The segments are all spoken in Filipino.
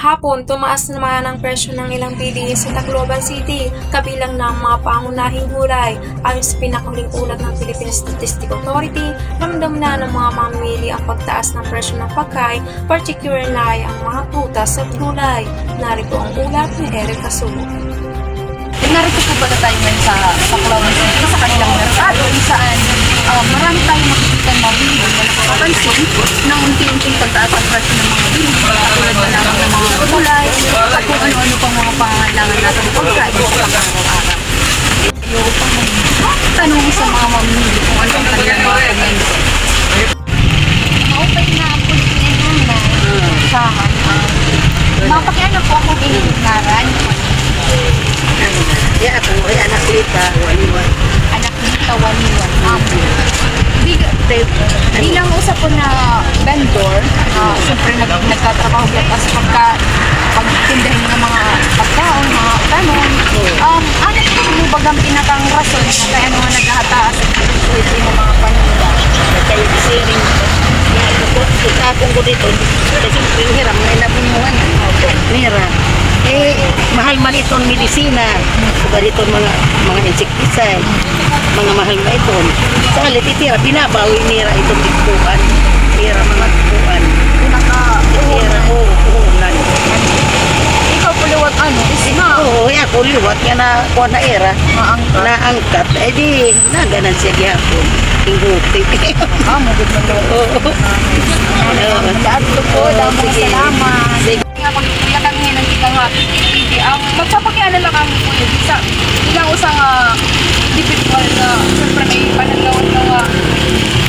Kahapon, tumaas naman ang presyo ng ilang bilihin sa Tacloban City, kabilang ng mga pangunahing gulay. Ayon sa pinakahuling ulat ng Philippine Statistics Authority, ramdam na ng mga mamimili ang pagtaas ng presyo ng pagkain, particular na ay ang mga prutas at gulay. Narito ang ulat ni Eric Casulo. Narito po pala tayo ngayon sa Tacloban City sa kanilang merkado kung saan marami tayong makikita na bili na nakapansin ng unti-unting pagtaas ang presyo ng mga bili katulad na lamang ng mga gulay at kung ano-ano pang mga pangangailangan natin ng pagkain sa pang-araw-araw. Yung tanong sa mga mamimili kung ano ang kanilang mga komento. Maupay na ang Pilipinas na usahan. Mapakiano po akong inilinaran. Ya, ako ay anak Lita, waliwan. Anak Lita, waliwan. Bilang usap ko na vendor, siyempre nagtatrabaho yan kasi pagtindahin ng mga pagkaon, mga kanon. Ano po mo bagang pinakang rason na kaya naman naghahataas ang pwede ng mga panila? Kaya isiring akong ko dito, kasi hiram na nabunguan. Nira. Mahal man itong medisina, suka dito mga insecticide, mga mahal na ito. Sa halititira, binabawi nira itong tikpuan. Nira mga tikpuan. Nira, ulan. Ikaw puluwat ano? Oo, ako liwat nga na kuha na era. Naangkat. Eh di, naganan siya gihapon. Tinghuti. Magod na to. Oo. Dato po, damang salamat. Nga pagkuya kami ngayon ng kita nga, magpapakianan lang kami po yun. Ilang usang difficult na, siyempre may panagawat na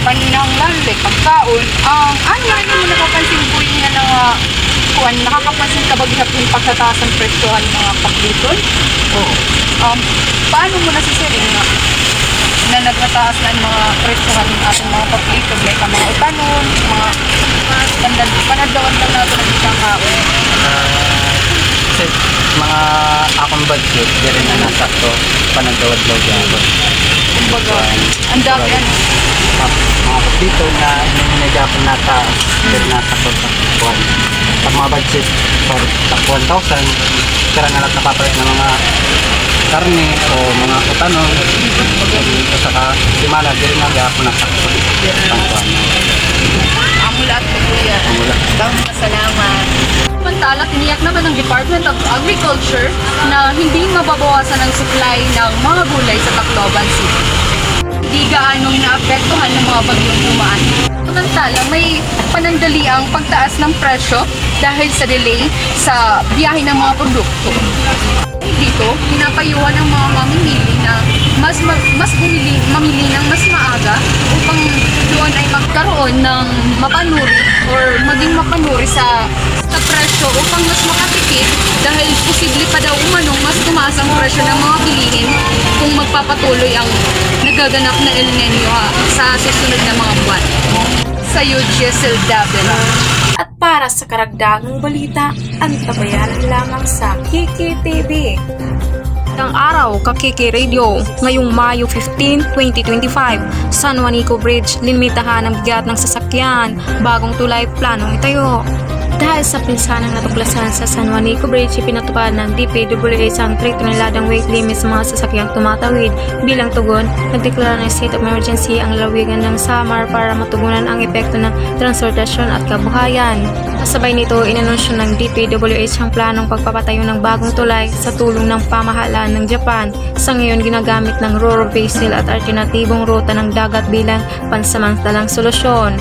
paninang lalay, pagkaon. Ano nga naman nakapansin po yun na nakakapansin ka ba yung pagtataas ng presyohan ng mga paglitol? Oo. Paano mo nasisirin na nagtataas na ang mga presyohan ng ating mga paglitol? Like ang mga utanon, mga panadawat lang natin ng isang kaon. Kasi mga akong budget, di rin na nasa to, panagdawad-dawad yan. Kumbaga, ang dami ano? Mga dito na ininigapon nata, di rin nasa to sa buwan. Pag mga budget for 1,000, kira na lang napapalit ng mga karne o mga utanon. At saka simala, di rin nagapon nasa to. Amula at kuya. Salamat. Samantala, tiniyak naman ng Department of Agriculture na hindi mababawasan ang supply ng mga gulay sa Tacloban City. Hindi gaanong naapektuhan ng mga bagyong dumaan. Samantala, may panandali ang pagtaas ng presyo dahil sa delay sa biyahe ng mga produkto. Dito, pinapayuhan ng mga mamimili na mamili ng mas maaga upang doon ay magkaroon ng mapanuri or maging mapanuri sa presyo upang mas makatipid dahil posible pa daw umanong mas tumaas ang presyo ng mga bilihin kung magpapatuloy ang nagaganap na El Nino sa susunod na mga buwan. Sa Giselle Davila. At para sa karagdagang balita, antabayanan lamang sa Kiki TV. Ang araw, Kakiki Radio, ngayong Mayo 15, 2025, San Juanico Bridge, limitahan ang bigat ng sasakyan, bagong tulay planong itayo. Dahil sa pinsanang natuklasan sa San Juanico Bridge, ipinatupad ng DPWH ang 3 toneladang weight limit sa mga sasakyang tumatawid. Bilang tugon, nagdeklara ng state of emergency ang lalawigan ng Samar para matugunan ang epekto ng transportasyon at kabuhayan. Kasabay nito, inanunsyo ng DPWH ang planong pagpapatayo ng bagong tulay sa tulong ng pamahalaan ng Japan. Sa ngayon, ginagamit ng Ro-Ro Vessel at alternatibong ruta ng dagat bilang pansamantalang solusyon.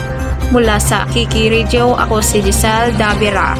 Mula sa Kiki Radio, ako si Giselle Davila.